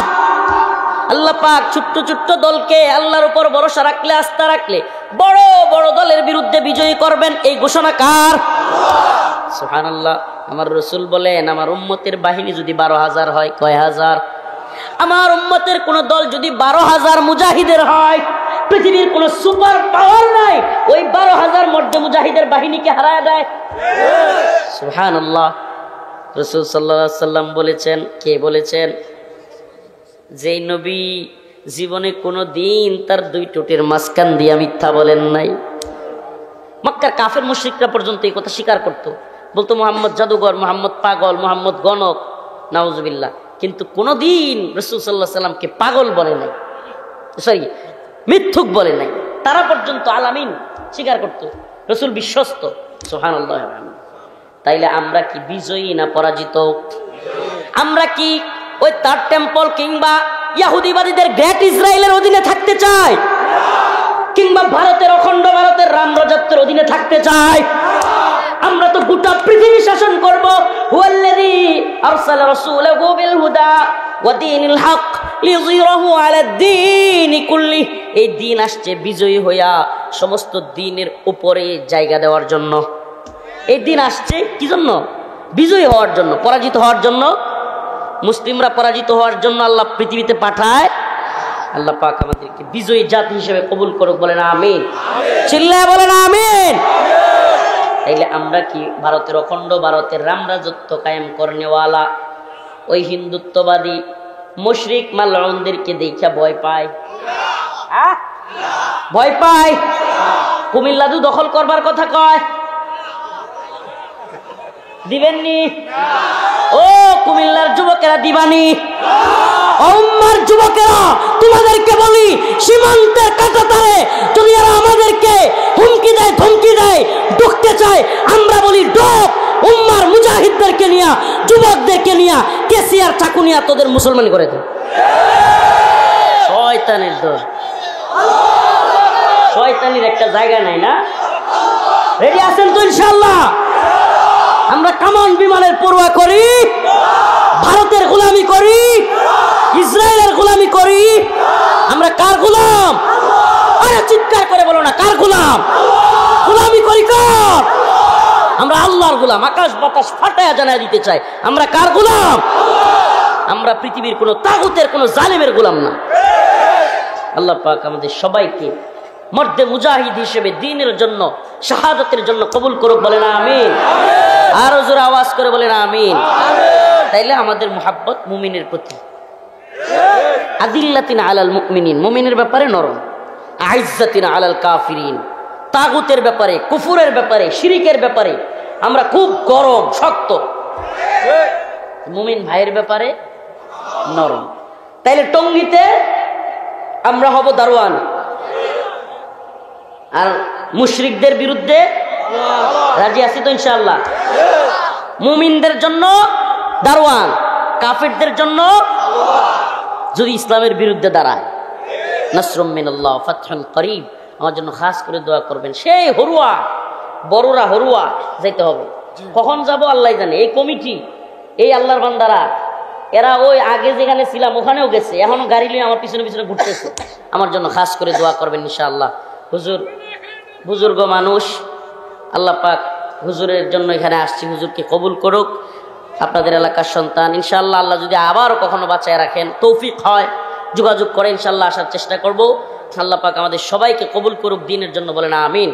আল্লাহ পাক ছোট্ট ছোট্ট দলকে আল্লাহর উপর ভরসা রাখলে, আস্থা রাখলে বড় বড় দলের বিরুদ্ধে বিজয়ী করবেন। এই ঘোষণা কার? সুবহানাল্লাহ। আমার রাসূল বলেন, আমার উম্মতের বাহিনী যদি 12,000 হয়, কয় হাজার? আমার উম্মতের কোন দল যদি 12,000 মুজাহিদের হয়, পৃথিবীর কোন সুপার পাওয়ার নাই ওই 12,000 মধ্যে মুজাহিদের বাহিনীকে হারায় দেয়। সুবহানাল্লাহ। রাসূল সাল্লাল্লাহু আলাইহি সাল্লাম বলেছেন, কে বলেছেন? যেই নবী জীবনে কোনো দিন তার 2 ঠোঁটের মাঝখান দিয়ে মিথ্যা বলেন নাই। মক্কার কাফের মুশরিকরা পর্যন্ত এই কথা স্বীকার করত, বলতো মুহাম্মদ জাদুঘর, মুহাম্মদ পাগল, মুহাম্মদ গণক, নাউজুবিল্লাহ। কিন্তু কোনোদিন রাসূল সাল্লাল্লাহু আলাইহি সাল্লামকে পাগল বলে নাই, সরি মিথ্যুক বলে নাই। তারা পর্যন্ত আলামিন স্বীকার করত, রাসূল বিশ্বস্ত। সুবহানাল্লাহ। তাইলে আমরা কি বিজয়ী না পরাজিত? আমরা কি ওই থার্ড টেম্পল কিংবা ইহুদিবাদীদের গ্রেট ইসরায়েলের অধীনে থাকতে চাই, কিংবা ভারতের অখণ্ড ভারতের রাম রাজত্বের অধীনে থাকতে চাই? আমরা তো গোটা পৃথিবী শাসন করব। হুয়াল্লাযী আরসালা রাসূলাহু বিল হুদা ওয়া দীনিল হক লিযহিরাহু আলাদ দীনি কুল্লি। এই দিন আসছে বিজয়ী হইয়া সমস্ত দ্বীনের উপরে জায়গা দেওয়ার জন্য। এই দিন আসছে কি জন্য? বিজয়ী হওয়ার জন্য, পরাজিত হওয়ার জন্য। মুসলিমরা পরাজিত হওয়ার জন্য আল্লাহ পৃথিবীতে পাঠায়। আল্লাহ পাক আমাদেরকে বিজয়ী জাতি হিসেবে কবুল করুক, বলেন আমিন। চিল্লায় বলেন আমিন। তাইলে আমরা কি ভারতের অখণ্ড ভারতের রাম রাজত্ব কায়েম করনেওয়ালা ওই হিন্দুত্ববাদী মুশরিক মালউনদেরকে দেখা ভয় পায়? ভয় পায়? কুমিল্লাদু দখল করবার কথা কয়, দিবেননি? ও কুমিল্লার যুবকেরা দিবানি? উম্মার যুবকেরা তোমাদেরকে বলি, সীমান্তের কাঁটাতারে যদি এরা আমাদেরকে হুমকি দেয়, ধমকি দেয়, ঢুকতে চায়, আমরা বলি ঢোক। উম্মার মুজাহিদদেরকে নিয়া, যুবকদেরকে নিয়া, কেসিয়ার চাকু নিয়া তোদের মুসলমান করে দে। শয়তানের দল, শয়তানির একটা জায়গা নাই না? রেডি আছেন তো ইনশাআল্লাহ? আমরা কামান বিমানের পরোয়া করি, ভারতের গোলামি করি, ইসরায়েলের গোলামি করি। আমরা কার গোলাম? আরে চিৎকার করে বলো না, কার গোলাম? গোলামি করি কার? আমরা আল্লাহর গোলাম। আকাশ বাতাস ফাটায়া জানায় দিতে চাই, আমরা কার গোলাম? আমরা পৃথিবীর কোনো তাগুতের, কোনো জালেমের গোলাম না। আল্লাহ পাক আমাদের সবাইকে মর্দে মুজাহিদ হিসেবে দ্বীনের জন্য, শাহাদাতের জন্য কবুল করুক, বলেন আমিন। আরো জোরে আওয়াজ করে বলেন আমিন। তাইলে আমাদের মুহাব্বত মুমিনের প্রতি। আদিল্লাতিন আলাল মুমিনিন, মুমিনের ব্যাপারে নরম। আইজ্জাতিন আলাল কাফিরিন, তাগুতের ব্যাপারে, কুফুরের ব্যাপারে, শিরিকের ব্যাপারে আমরা খুব গরম, শক্ত। মুমিন ভাইয়ের ব্যাপারে নরম। তাইলে টঙ্গিতে আমরা হব দারোয়ান, আর মুশরিকদের বিরুদ্ধে রাজি আছি তো ইনশাআল্লাহ? মুমিনদের জন্য দারোয়ান, কাফিরদের জন্য যদি ইসলামের বিরুদ্ধে দাঁড়ায়, নাসরুম মিনাল্লাহ ফাতহুন করিব, আমার জন্য খাস করে দোয়া করবেন। সেই হরুয়া, বড়রা হরুয়া যাইতে হবে। কখন যাব আল্লাহ জানে। এই কমিটি, এই আল্লাহর বান্দারা, এরা ওই আগে যেখানে ছিলাম ওখানেও গেছে, এখনো গাড়ি নিয়ে আমার পিছনে পিছনে ঘুরতেছে। আমার জন্য খাস করে দোয়া করবেন ইনশাআল্লাহ। হুজুর বুজুর্গ মানুষ, আল্লাহ পাক হুজুরের জন্য এখানে আসছি, হুজুরকে কবুল করুক। আপনাদের এলাকার সন্তান ইনশাআল্লাহ। আল্লাহ যদি আবারও কখনো বাঁচায় রাখেন, তৌফিক হয়, যোগাযোগ করে ইনশাআল্লাহ আসার চেষ্টা করব। আল্লাহ পাক আমাদের সবাইকে কবুল করুক দ্বীনের জন্য, বলেন আমিন।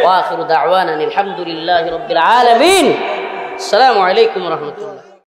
ওয়া আখিরু দাওয়ানা আলহামদুলিল্লাহি রাব্বিল আলামিন। আসসালামু আলাইকুম ওয়া রাহমাতুল্লাহ।